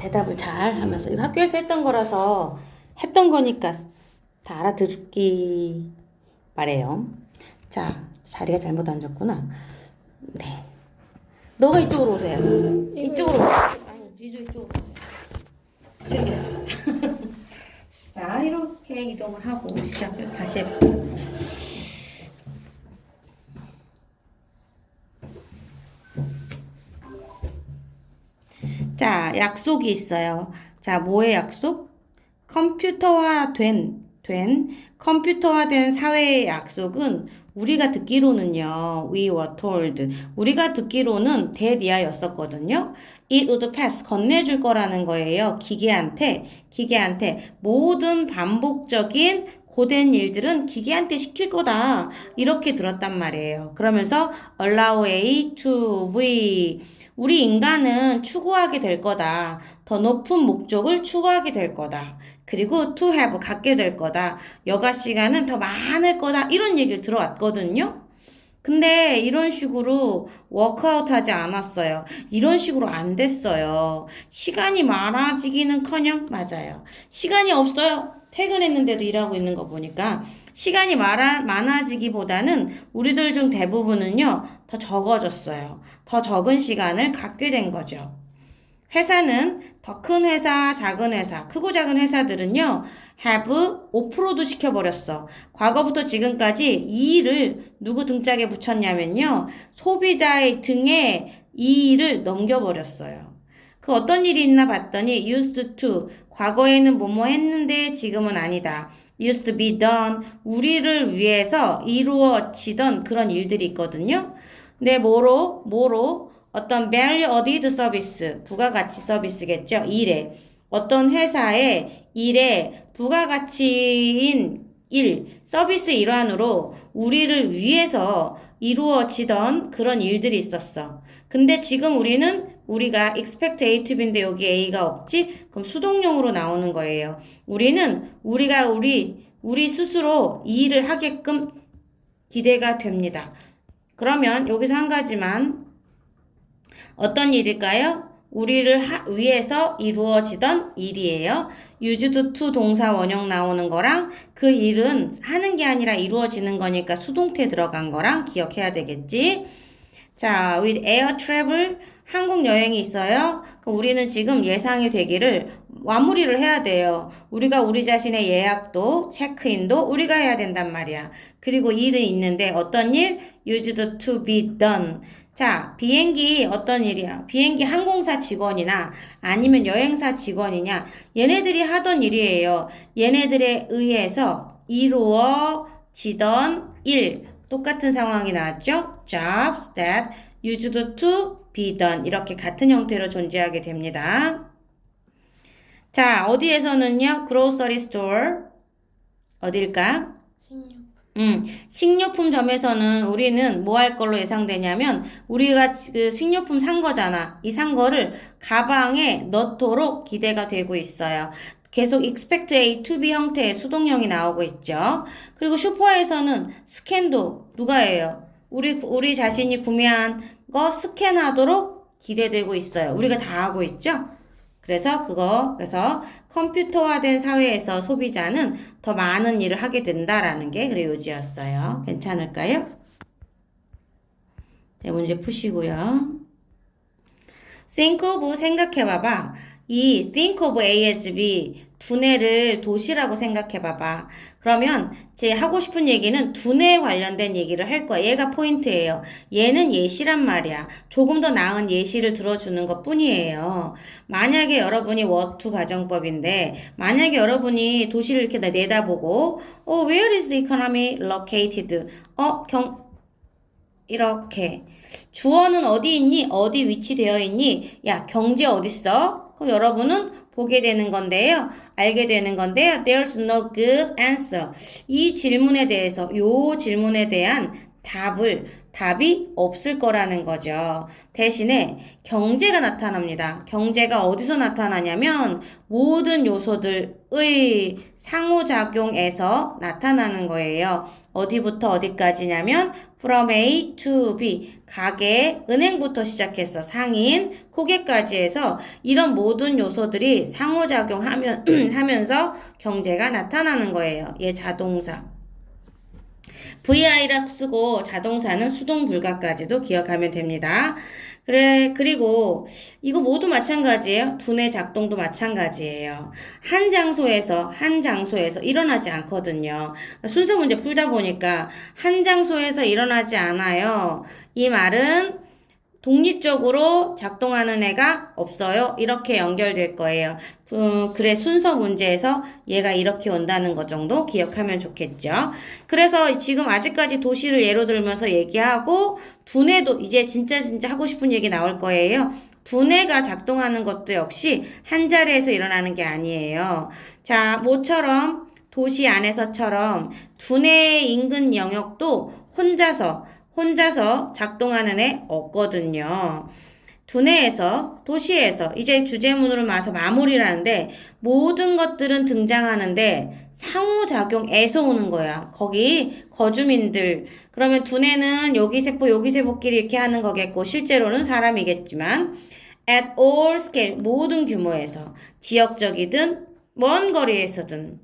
대답을 잘 하면서 이거 학교에서 했던 거라서 했던 거니까 다 알아듣기 바래요. 자, 자리가 잘못 앉았구나. 네. 너가 이쪽으로 오세요. 이쪽으로 오세요. 아니, 이쪽으로 오세요. 드리겠습니다. 자, 이렇게 이동을 하고 시작을 다시 해볼게요. 자, 약속이 있어요. 자, 뭐의 약속? 컴퓨터화된 사회의 약속은 우리가 듣기로는요, we were told. 우리가 듣기로는 대디아였었거든요. It would pass. 건네줄 거라는 거예요. 기계한테 모든 반복적인 고된 일들은 기계한테 시킬 거다. 이렇게 들었단 말이에요. 그러면서 allow A to V. 우리 인간은 추구하게 될 거다. 더 높은 목적을 추구하게 될 거다. 그리고 to have, 갖게 될 거다. 여가 시간은 더 많을 거다. 이런 얘기를 들어왔거든요. 근데 이런 식으로 워크아웃 하지 않았어요. 이런 식으로 안 됐어요. 시간이 많아지기는커녕 맞아요. 시간이 없어요. 퇴근했는데도 일하고 있는 거 보니까 시간이 많아지기보다는 우리들 중 대부분은요, 더 적어졌어요. 더 적은 시간을 갖게 된 거죠. 회사는 더 큰 회사, 작은 회사, 크고 작은 회사들은요, have 5%도 시켜버렸어. 과거부터 지금까지 이 일을 누구 등짝에 붙였냐면요, 소비자의 등에 이 일을 넘겨버렸어요. 그 어떤 일이 있나 봤더니 used to, 과거에는 뭐뭐 했는데 지금은 아니다. used to be done, 우리를 위해서 이루어지던 그런 일들이 있거든요. 근데 뭐로 어떤 value added service, 부가가치 서비스겠죠. 일에 어떤 회사의 일에 부가가치인 일, 서비스 일환으로 우리를 위해서 이루어지던 그런 일들이 있었어. 근데 지금 우리가 expect A to B인데 여기 A가 없지? 그럼 수동용으로 나오는 거예요. 우리가 우리 스스로 이 일을 하게끔 기대가 됩니다. 그러면 여기서 한 가지만 어떤 일일까요? 우리를 위해서 이루어지던 일이에요. used to 동사 원형 나오는 거랑 그 일은 하는 게 아니라 이루어지는 거니까 수동태 들어간 거랑 기억해야 되겠지. 자, with air travel, 항공 여행이 있어요. 그럼 우리는 지금 예상이 되기를 마무리를 해야 돼요. 우리가 우리 자신의 예약도, 체크인도 우리가 해야 된단 말이야. 그리고 일은 있는데 어떤 일? used to be done. 자, 비행기 어떤 일이야? 비행기 항공사 직원이나 아니면 여행사 직원이냐? 얘네들이 하던 일이에요. 얘네들에 의해서 이루어지던 일. 똑같은 상황이 나왔죠? Jobs that used to be done. 이렇게 같은 형태로 존재하게 됩니다. 자, 어디에서는요? grocery store. 어딜까? 식료품점에서는 우리는 뭐 할 걸로 예상되냐면 우리가 그 식료품 산 거잖아. 이 산 거를 가방에 넣도록 기대가 되고 있어요. 계속 expect A to B 형태의 수동형이 나오고 있죠. 그리고 슈퍼에서는 스캔도 누가 해요? 우리 자신이 구매한 거 스캔하도록 기대되고 있어요. 우리가 다 하고 있죠? 그래서 컴퓨터화된 사회에서 소비자는 더 많은 일을 하게 된다라는 게 그래 요지였어요. 괜찮을까요? 네, 문제 푸시고요. think of 생각해봐봐. 이 think of A as B 두뇌를 도시라고 생각해봐봐. 그러면 제 하고 싶은 얘기는 두뇌에 관련된 얘기를 할 거야. 얘가 포인트예요. 얘는 예시란 말이야. 조금 더 나은 예시를 들어주는 것 뿐이에요. 만약에 여러분이 워투 가정법인데 만약에 여러분이 도시를 이렇게 내다보고 where is the economy located? 이렇게 주어는 어디 있니? 어디 위치되어 있니? 야, 경제 어딨어? 그럼 여러분은 보게 되는 건데요. 알게 되는 건데요. There's no good answer. 이 질문에 대해서, 요 질문에 대한 답이 없을 거라는 거죠. 대신에 경제가 나타납니다. 경제가 어디서 나타나냐면 모든 요소들의 상호작용에서 나타나는 거예요. 어디부터 어디까지냐면 from A to B. 가게, 은행부터 시작해서 상인, 고객까지 해서 이런 모든 요소들이 상호작용하면서 경제가 나타나는 거예요. 얘 자동사. VI라 쓰고 자동사는 수동 불가까지도 기억하면 됩니다. 그리고 이거 모두 마찬가지예요. 두뇌 작동도 마찬가지예요. 한 장소에서 일어나지 않거든요. 순서 문제 풀다 보니까 한 장소에서 일어나지 않아요. 이 말은 독립적으로 작동하는 애가 없어요. 이렇게 연결될 거예요. 그래 순서 문제에서 얘가 이렇게 온다는 것 정도 기억하면 좋겠죠. 그래서 지금 아직까지 도시를 예로 들면서 얘기하고 두뇌도 이제 진짜 하고 싶은 얘기 나올 거예요. 두뇌가 작동하는 것도 역시 한 자리에서 일어나는 게 아니에요. 자, 모처럼 도시 안에서처럼 두뇌의 인근 영역도 혼자서 작동하는 애 없거든요. 두뇌에서, 도시에서, 이제 주제문으로 와서 마무리를 하는데, 모든 것들은 등장하는데, 상호작용에서 오는 거야. 거기, 거주민들. 그러면 두뇌는 여기 세포끼리 이렇게 하는 거겠고, 실제로는 사람이겠지만, at all scale, 모든 규모에서, 지역적이든, 먼 거리에서든,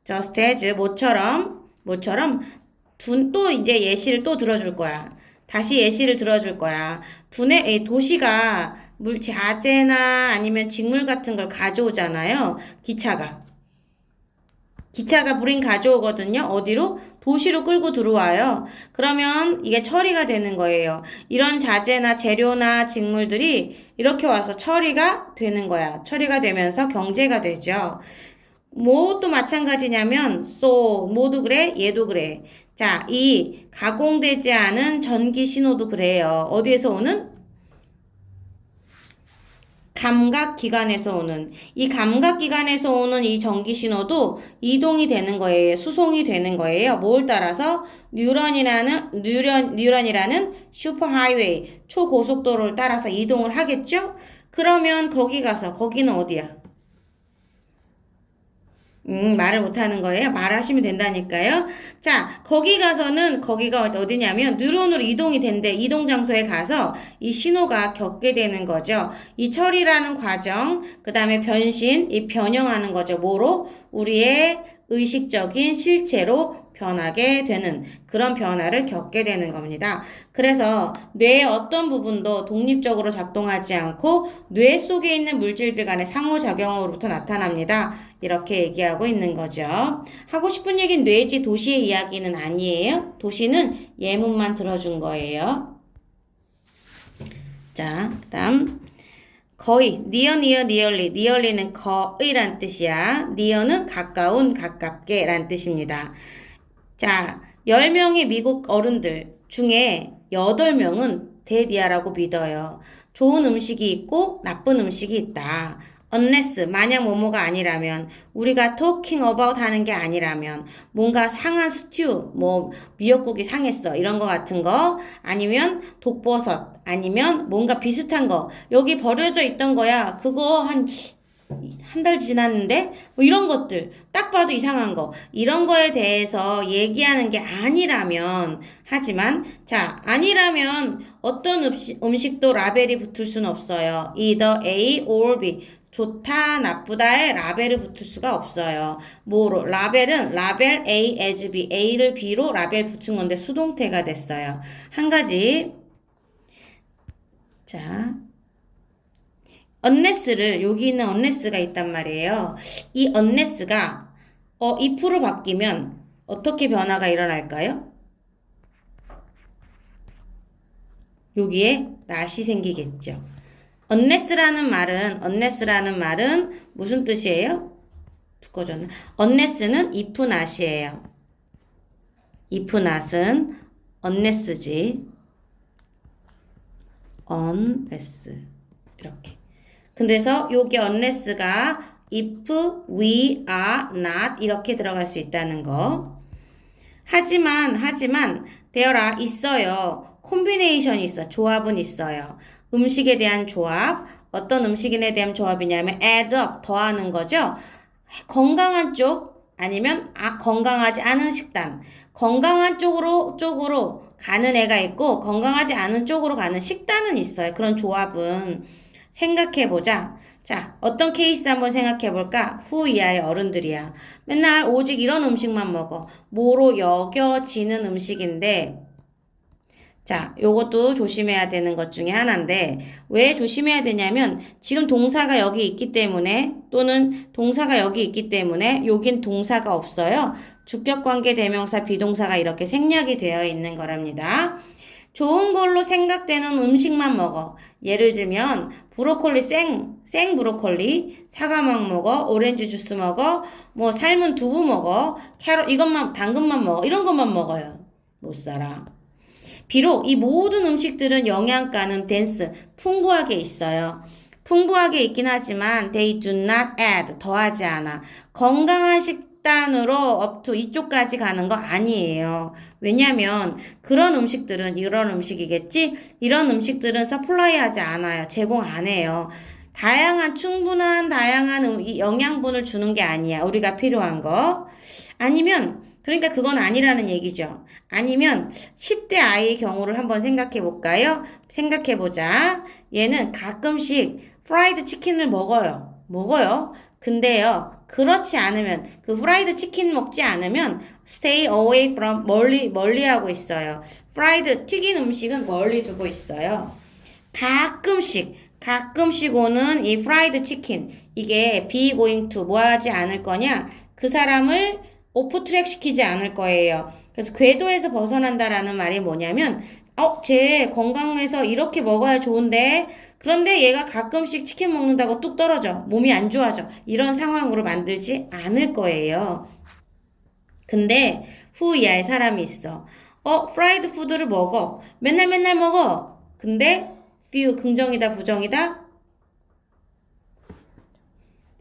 just as, 모처럼, 또 이제 예시를 또 들어줄 거야. 다시 예시를 들어줄 거야. 도시가 자재나 아니면 직물 같은 걸 가져오잖아요. 기차가 브린 가져오거든요. 어디로? 도시로 끌고 들어와요. 그러면 이게 처리가 되는 거예요. 이런 자재나 재료나 직물들이 이렇게 와서 처리가 되는 거야. 처리가 되면서 경제가 되죠. 뭐도 마찬가지냐면 모두 그래, 얘도 그래. 자, 이 가공되지 않은 전기 신호도 그래요. 어디에서 오는? 감각기관에서 오는. 이 감각기관에서 오는 이 전기 신호도 이동이 되는 거예요. 수송이 되는 거예요. 뭘 따라서? 뉴런이라는 슈퍼하이웨이, 초고속도로를 따라서 이동을 하겠죠? 그러면 거기는 어디야? 말을 못하는 거예요. 말하시면 된다니까요. 자, 거기가 어디냐면 뉴런으로 이동이 된대. 이동 장소에 가서 이 신호가 겪게 되는 거죠. 이 처리라는 과정, 그 다음에 변신, 이 변형하는 거죠. 뭐로? 우리의 의식적인 실체로 변하게 되는 그런 변화를 겪게 되는 겁니다. 그래서 뇌의 어떤 부분도 독립적으로 작동하지 않고 뇌 속에 있는 물질들 간의 상호작용으로부터 나타납니다. 이렇게 얘기하고 있는 거죠. 하고 싶은 얘기는 뇌지 도시의 이야기는 아니에요. 도시는 예문만 들어준 거예요. 자, 그 다음 거의, nearly는 거의란 뜻이야. near는 가까운, 가깝게 란 뜻입니다. 자, 10명의 미국 어른들 중에 8명은 대디아라고 믿어요. 좋은 음식이 있고 나쁜 음식이 있다. unless, 만약 뭐뭐가 아니라면, 우리가 talking about 하는 게 아니라면, 뭔가 상한 스튜, 미역국이 상했어. 이런 거 같은 거, 아니면 독버섯, 아니면 뭔가 비슷한 거, 여기 버려져 있던 거야. 그거 한 달 지났는데 이런 것들 딱 봐도 이상한 거 이런 거에 대해서 얘기하는 게 아니라면 하지만 아니라면 어떤 음식도 라벨이 붙을 수는 없어요. either A or B 좋다 나쁘다에 라벨을 붙을 수가 없어요. 뭐로? 라벨은 라벨 A as B A를 B로 라벨 붙은 건데 수동태가 됐어요. 한 가지 unless를 여기 있는 unless가 있단 말이에요. 이 unless가 if로 바뀌면 어떻게 변화가 일어날까요? 여기에 not이 생기겠죠. unless라는 말은 무슨 뜻이에요? 두꺼워졌네. unless는 if not이에요. if not은 unless지. unless 이렇게. 근데서 여기 unless가 if we are not 이렇게 들어갈 수 있다는 거. 하지만 되어라 있어요. 콤비네이션이 있어. 조합은 있어요. 음식에 대한 조합. 어떤 음식에 대한 조합이냐면 add up 더하는 거죠. 건강한 쪽 아니면 건강하지 않은 식단. 건강한 쪽으로 가는 애가 있고 건강하지 않은 쪽으로 가는 식단은 있어요. 그런 조합은 생각해보자. 자, 어떤 케이스 한번 생각해볼까? 후 이하의 어른들이야. 맨날 오직 이런 음식만 먹어. 뭐로 여겨지는 음식인데 자, 요것도 조심해야 되는 것 중에 하나인데, 왜 조심해야 되냐면, 지금 동사가 여기 있기 때문에, 또는 동사가 여기 있기 때문에, 여긴 동사가 없어요. 주격관계 대명사 비동사가 이렇게 생략이 되어 있는 거랍니다. 좋은 걸로 생각되는 음식만 먹어. 예를 들면, 브로콜리 생 브로콜리, 사과 막 먹어, 오렌지 주스 먹어, 뭐 삶은 두부 먹어, 캐럿, 이것만, 당근만 먹어. 이런 것만 먹어요. 못 살아. 비록 이 모든 음식들은 영양가는 dense, 풍부하게 있어요. 풍부하게 있긴 하지만 they do not add, 더하지 않아. 건강한 식단으로 up to 이쪽까지 가는 거 아니에요. 왜냐면 그런 음식들은 이런 음식이겠지? 이런 음식들은 supply 하지 않아요. 제공 안 해요. 충분한 다양한 영양분을 주는 게 아니야. 우리가 필요한 거. 아니면 그러니까 그건 아니라는 얘기죠. 아니면 10대 아이의 경우를 한번 생각해 볼까요? 생각해 보자. 얘는 가끔씩 프라이드 치킨을 먹어요. 근데요, 그렇지 않으면, 그 프라이드 치킨 먹지 않으면 stay away from 멀리 하고 있어요. 프라이드 튀긴 음식은 멀리 두고 있어요. 가끔씩 오는 이 프라이드 치킨, 이게 be going to 뭐 하지 않을 거냐? 그 사람을 오프 트랙 시키지 않을 거예요. 그래서 궤도에서 벗어난다라는 말이 뭐냐면, 쟤 건강해서 이렇게 먹어야 좋은데, 그런데 얘가 가끔씩 치킨 먹는다고 뚝 떨어져. 몸이 안 좋아져. 이런 상황으로 만들지 않을 거예요. 근데 후 이하의 사람이 있어. 프라이드 푸드를 먹어. 맨날 먹어. 근데 few 긍정이다, 부정이다?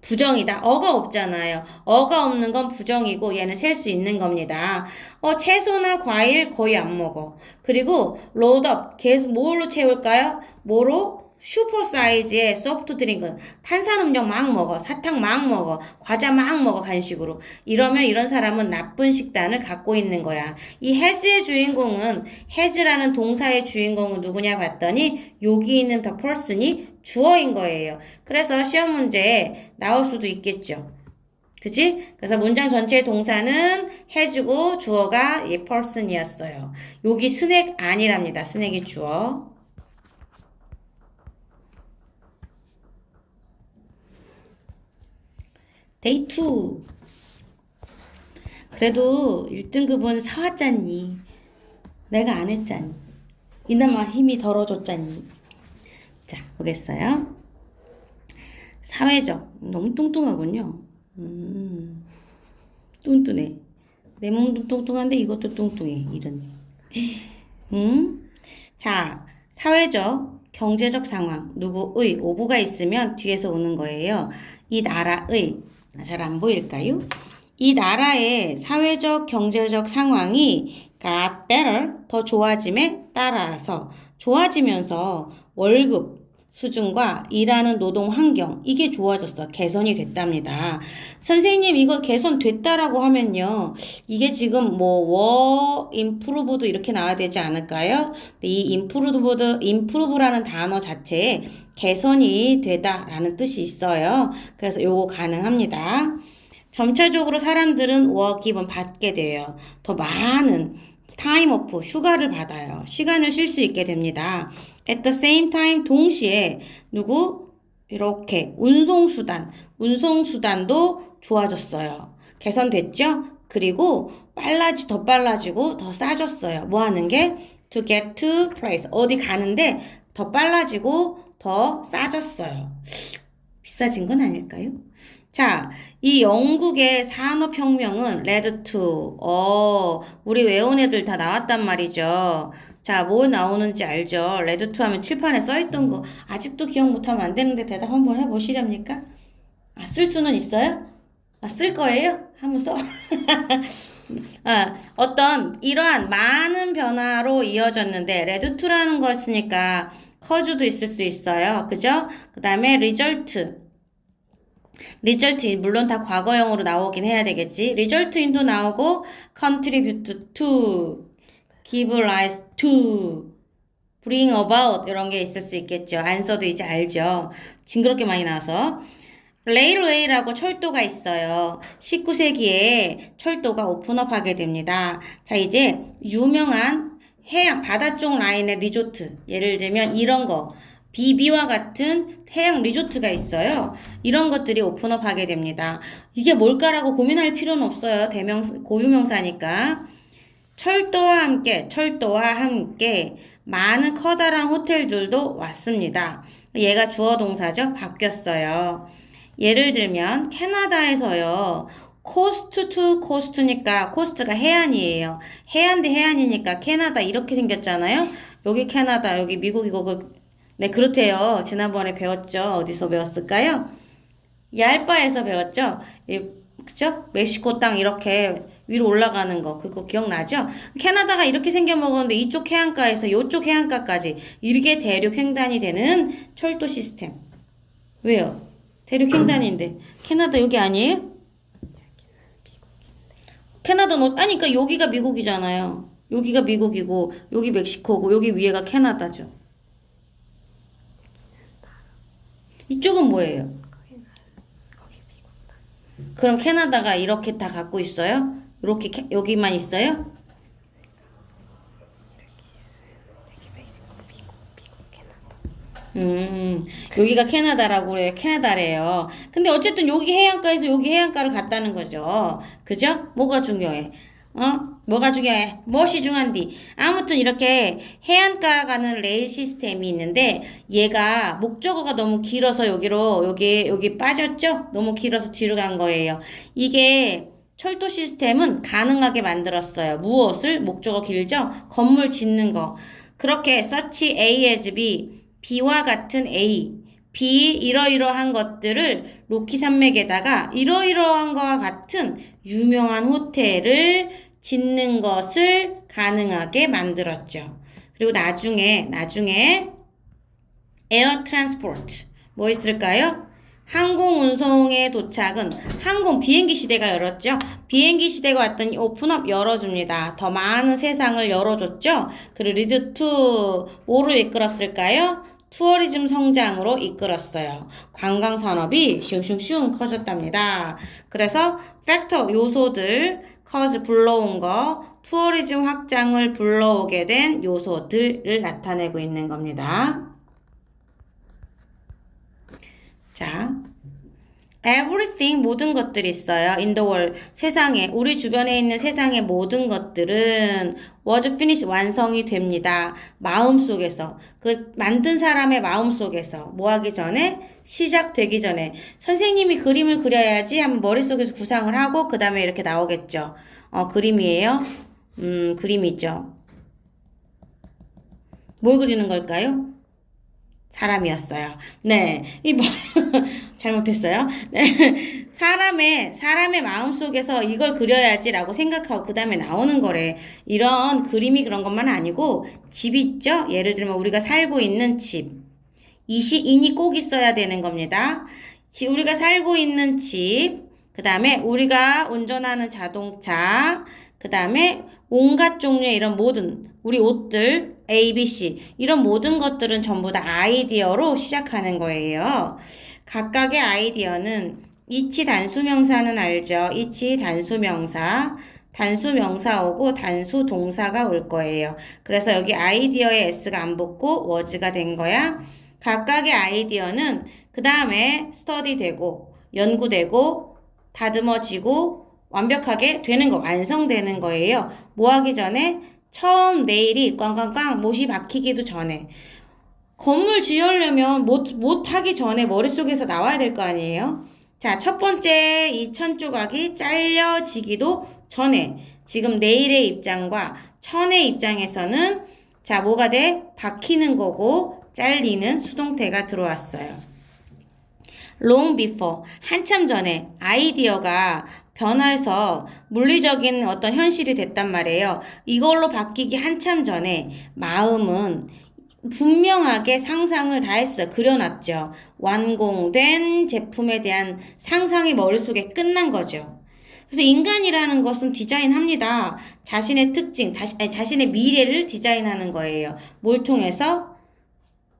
부정이다. 어가 없잖아요. 어가 없는 건 부정이고 얘는 셀 수 있는 겁니다. 채소나 과일 거의 안 먹어. 그리고 로드업 계속 뭘로 채울까요? 뭐로? 슈퍼 사이즈의 소프트 드링크, 탄산음료 막 먹어, 사탕 막 먹어, 과자 막 먹어, 간식으로. 이러면 이런 사람은 나쁜 식단을 갖고 있는 거야. 이 has의 주인공은, has라는 동사의 주인공은 누구냐 봤더니 여기 있는 the person이 주어인 거예요. 그래서 시험 문제에 나올 수도 있겠죠. 그치? 그래서 문장 전체의 동사는 해주고 주어가 이 person이었어요. 여기 스낵 아니랍니다. 스낵이 주어. 데이 2. 그래도 1등급은 사왔잖니. 내가 안 했잖니. 이나마 힘이 덜어줬잖니. 자, 보겠어요. 사회적. 너무 뚱뚱하군요. 뚱뚱해. 내 몸도 뚱뚱한데 이것도 뚱뚱해. 이런. 자, 사회적, 경제적 상황. 누구의 오부가 있으면 뒤에서 오는 거예요. 이 나라의, 잘 안 보일까요? 이 나라의 사회적, 경제적 상황이 got better, 더 좋아짐에 따라서 좋아지면서 월급, 수준과 일하는 노동 환경, 이게 좋아졌어. 개선이 됐답니다. 선생님, 이거 개선됐다라고 하면요. 이게 지금 improved 이렇게 나와야 되지 않을까요? 이 improve라는 단어 자체에 개선이 되다라는 뜻이 있어요. 그래서 요거 가능합니다. 점차적으로 사람들은 워크 기분 받게 돼요. 더 많은 타임 오프, 휴가를 받아요. 시간을 쉴 수 있게 됩니다. At the same time, 동시에 이렇게 운송수단도 좋아졌어요. 개선됐죠? 그리고 더 빨라지고 더 싸졌어요. 뭐 하는 게? To get to place. 어디 가는데 더 빨라지고 더 싸졌어요. 비싸진 건 아닐까요? 자, 이 영국의 산업혁명은 led to, 우리 외운 애들 다 나왔단 말이죠. 자, 뭐 나오는지 알죠? led to 하면 칠판에 써있던 거 아직도 기억 못하면 안 되는데 대답 한번 해보시렵니까? 쓸 수는 있어요? 쓸 거예요? 한번 써. 어떤 이러한 많은 변화로 이어졌는데 led to라는 걸 쓰니까 cause도 있을 수 있어요. 그죠? 그 다음에 result. result in 물론 다 과거형으로 나오긴 해야 되겠지. result in도 나오고 contribute to, give rise to, bring about 이런 게 있을 수 있겠죠. 안써도 이제 알죠. 징그럽게 많이 나와서. 레일웨이라고 철도가 있어요. 19세기에 철도가 오픈업하게 됩니다. 자, 이제 유명한 해양 바다 쪽 라인의 리조트, 예를 들면 이런 거 비비와 같은 해양 리조트가 있어요. 이런 것들이 오픈업하게 됩니다. 이게 뭘까라고 고민할 필요는 없어요. 고유명사니까. 철도와 함께 많은 커다란 호텔들도 왔습니다. 얘가 주어 동사죠. 바뀌었어요. 예를 들면 캐나다에서요. 코스트 투 코스트니까 코스트가 해안이에요. 해안 대 해안이니까 캐나다 이렇게 생겼잖아요. 여기 캐나다, 여기 미국이고 네, 그렇대요. 지난번에 배웠죠. 어디서 배웠을까요? 얄바에서 배웠죠. 그죠? 멕시코 땅 이렇게 위로 올라가는 거 그거 기억나죠? 캐나다가 이렇게 생겨 먹었는데 이쪽 해안가에서 이쪽 해안가까지 이게 대륙 횡단이 되는 철도 시스템. 왜요? 대륙 횡단인데 캐나다 여기 아니에요? 캐나다 아니 그러니까 여기가 미국이잖아요. 여기가 미국이고 여기 멕시코고 여기 위에가 캐나다죠. 이쪽은 뭐예요? 그럼 캐나다가 이렇게 다 갖고 있어요? 이렇게 여기만 있어요? 여기가 캐나다라고 그래요. 캐나다래요. 근데 어쨌든 여기 해안가에서 여기 해안가를 갔다는 거죠. 그죠? 뭐가 중요해? 뭐가 중요해? 무엇이 중요한디? 아무튼 이렇게 해안가 가는 레일 시스템이 있는데 얘가 목적어가 너무 길어서 여기 빠졌죠? 너무 길어서 뒤로 간 거예요. 이게 철도 시스템은 가능하게 만들었어요. 무엇을? 목적어 길죠? 건물 짓는 거. 그렇게 such A as B, B와 같은 A, B 이러이러한 것들을 로키 산맥에다가 이러이러한 거와 같은 유명한 호텔을 짓는 것을 가능하게 만들었죠. 그리고 나중에 에어 트랜스포트 뭐 있을까요? 항공 운송의 도착은 비행기 시대가 열었죠. 비행기 시대가 왔더니 오픈업 열어줍니다. 더 많은 세상을 열어줬죠. 그리고 리드 투 뭐로 이끌었을까요? 투어리즘 성장으로 이끌었어요. 관광 산업이 슝슝슝 커졌답니다. 그래서 팩터 요소들 cause 불러온 거, 투어리즘 확장을 불러오게 된 요소들을 나타내고 있는 겁니다. 자, everything 모든 것들이 있어요. in the world 세상에 우리 주변에 있는 세상의 모든 것들은 was finished 완성이 됩니다. 마음속에서 그 만든 사람의 마음속에서 뭐 하기 전에 시작되기 전에 선생님이 그림을 그려야지 한번 머릿속에서 구상을 하고 그 다음에 이렇게 나오겠죠. 그림이에요. 그림이죠. 뭘 그리는 걸까요? 사람이었어요. 네. 잘못했어요. 네. 사람의 마음속에서 이걸 그려야지라고 생각하고 그 다음에 나오는 거래. 이런 그림이 그런 것만 아니고 집 있죠? 예를 들면 우리가 살고 있는 집. 인이 꼭 있어야 되는 겁니다. 우리가 살고 있는 집, 그 다음에 우리가 운전하는 자동차, 그 다음에 온갖 종류의 이런 모든 우리 옷들, A, B, C 이런 모든 것들은 전부 다 아이디어로 시작하는 거예요. 각각의 아이디어는 이치 단수명사는 알죠? 이치 단수명사, 단수명사 오고 단수 동사가 올 거예요. 그래서 여기 아이디어에 S가 안 붙고 was가 된 거야. 각각의 아이디어는 그 다음에 스터디 되고 연구되고 다듬어지고 완벽하게 되는 거, 완성되는 거예요. 뭐 하기 전에? 처음 내일이 꽝꽝꽝 못이 박히기도 전에. 건물 지으려면 못 하기 전에 머릿속에서 나와야 될 거 아니에요? 자, 첫 번째 이 천조각이 잘려지기도 전에 지금 내일의 입장과 천의 입장에서는 자, 뭐가 돼? 박히는 거고 잘리는 수동태가 들어왔어요. long before, 한참 전에 아이디어가 변화해서 물리적인 어떤 현실이 됐단 말이에요. 이걸로 바뀌기 한참 전에 마음은 분명하게 상상을 다 했어. 그려놨죠. 완공된 제품에 대한 상상이 머릿속에 끝난 거죠. 그래서 인간이라는 것은 디자인합니다. 자신의 특징, 자신의 미래를 디자인하는 거예요. 뭘 통해서?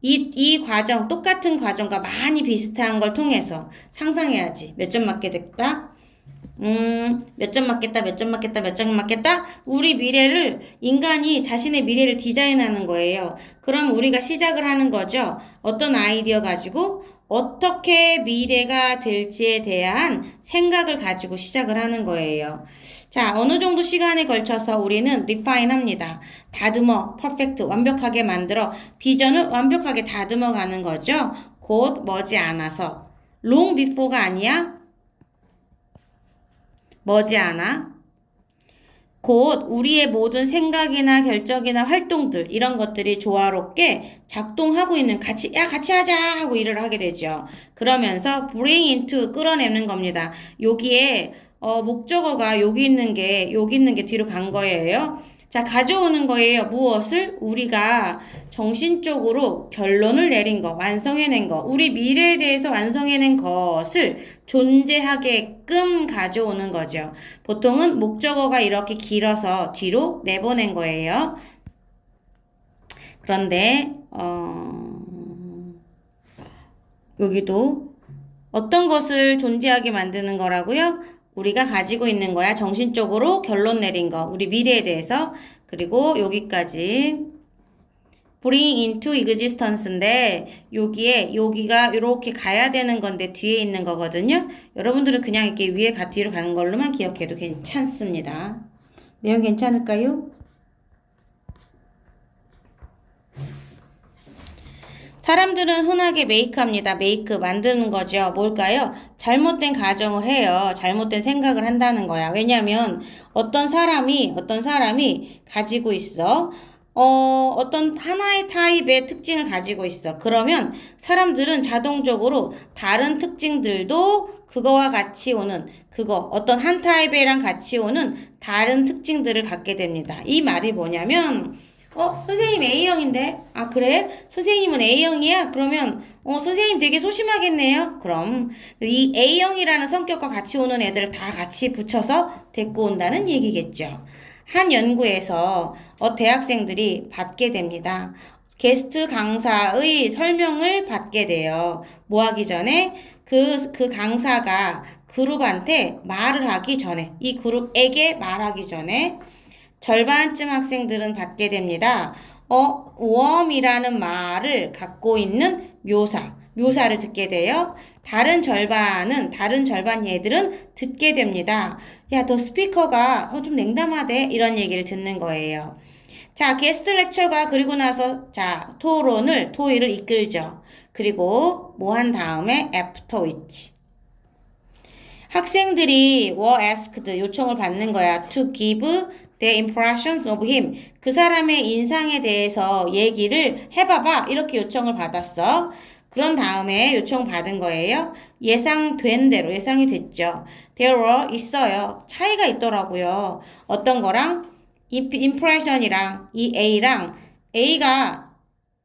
이 과정, 똑같은 과정과 많이 비슷한 걸 통해서 상상해야지. 몇 점 맞게 됐다? 몇 점 맞겠다, 몇 점 맞겠다, 몇 점 맞겠다? 우리 미래를, 인간이 자신의 미래를 디자인하는 거예요. 그럼 우리가 시작을 하는 거죠. 어떤 아이디어 가지고 어떻게 미래가 될지에 대한 생각을 가지고 시작을 하는 거예요. 자, 어느 정도 시간에 걸쳐서 우리는 refine 합니다. 다듬어, perfect, 완벽하게 만들어, 비전을 완벽하게 다듬어 가는 거죠. 곧 머지않아서. long before가 아니야? 머지않아 곧 우리의 모든 생각이나 결정이나 활동들 이런 것들이 조화롭게 작동하고 있는 같이 하자 하고 일을 하게 되죠. 그러면서 bring into 끌어내는 겁니다. 여기에 목적어가 여기 있는 게 뒤로 간 거예요. 자, 가져오는 거예요. 무엇을? 우리가 정신적으로 결론을 내린 거, 완성해낸 거, 우리 미래에 대해서 완성해낸 것을 존재하게끔 가져오는 거죠. 보통은 목적어가 이렇게 길어서 뒤로 내보낸 거예요. 그런데 여기도 어떤 것을 존재하게 만드는 거라고요? 우리가 가지고 있는 거야. 정신적으로 결론 내린 거. 우리 미래에 대해서. 그리고 여기까지 bring into existence인데 여기가 이렇게 가야 되는 건데 뒤에 있는 거거든요. 여러분들은 그냥 이렇게 뒤로 가는 걸로만 기억해도 괜찮습니다. 내용 괜찮을까요? 사람들은 흔하게 메이크합니다. 메이크 만드는 거죠. 뭘까요? 잘못된 가정을 해요. 잘못된 생각을 한다는 거야. 왜냐면 어떤 사람이 가지고 있어. 어떤 하나의 타입의 특징을 가지고 있어. 그러면 사람들은 자동적으로 다른 특징들도 그거와 같이 오는 어떤 한 타입이랑 같이 오는 다른 특징들을 갖게 됩니다. 이 말이 뭐냐면 선생님 A형인데? 아, 그래? 선생님은 A형이야? 그러면, 선생님 되게 소심하겠네요? 그럼, 이 A형이라는 성격과 같이 오는 애들을 다 같이 붙여서 데리고 온다는 얘기겠죠. 한 연구에서, 대학생들이 받게 됩니다. 게스트 강사의 설명을 받게 돼요. 뭐 하기 전에? 그 강사가 그룹한테 말을 하기 전에, 이 그룹에게 말하기 전에, 절반쯤 학생들은 받게 됩니다. 웜이라는 말을 갖고 있는 묘사를 듣게 돼요. 다른 절반 얘들은 듣게 됩니다. 야, 너 스피커가 좀 냉담하대. 이런 얘기를 듣는 거예요. 자, 게스트 렉처가 그리고 나서 토의를 이끌죠. 그리고 뭐 한 다음에 after which. 학생들이 were asked 요청을 받는 거야. to give the impressions of him. 그 사람의 인상에 대해서 얘기를 해봐봐. 이렇게 요청을 받았어. 그런 다음에 요청 받은 거예요. 예상된 대로, 예상이 됐죠. There were 있어요. 차이가 있더라고요. 어떤 거랑? impression이랑 이 A가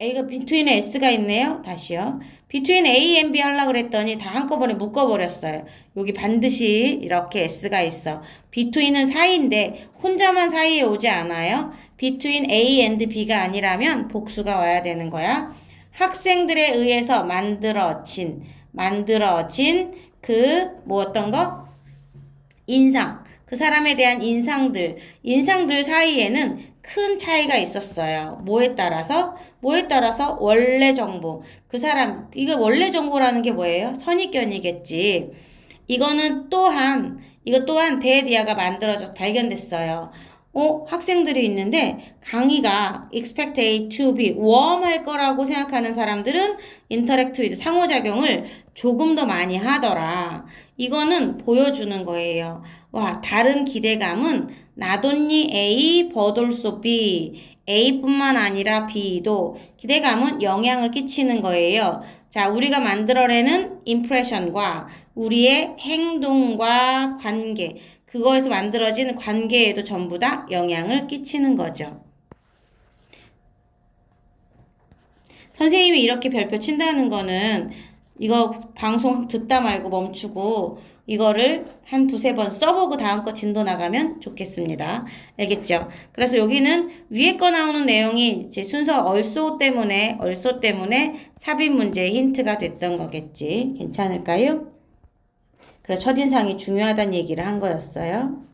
between에 S가 있네요. 다시요. between A and B 하려고 그랬더니 다 한꺼번에 묶어버렸어요. 여기 반드시 이렇게 S가 있어. between은 사이인데 혼자만 사이에 오지 않아요. between A and B가 아니라면 복수가 와야 되는 거야. 학생들에 의해서 만들어진 어떤 거? 인상. 그 사람에 대한 인상들 사이에는 큰 차이가 있었어요. 뭐에 따라서 원래 정보. 이거 원래 정보라는 게 뭐예요? 선입견이겠지. 이거 또한 대디아가 발견됐어요. 학생들이 있는데 강의가 expect to be warm 할 거라고 생각하는 사람들은 interact with 상호작용을 조금 더 많이 하더라. 이거는 보여주는 거예요. 와, 다른 기대감은 not only A but also B. A뿐만 아니라 B도 기대감은 영향을 끼치는 거예요. 자, 우리가 만들어내는 impression과 우리의 행동과 관계, 그거에서 만들어진 관계에도 전부 다 영향을 끼치는 거죠. 선생님이 이렇게 별표 친다는 거는 이거 방송 듣다 말고 멈추고 이거를 한 두세 번 써보고 다음 거 진도 나가면 좋겠습니다. 알겠죠? 그래서 여기는 위에 거 나오는 내용이 제 순서 얼소 때문에 삽입 문제의 힌트가 됐던 거겠지. 괜찮을까요? 그래서 첫인상이 중요하다는 얘기를 한 거였어요.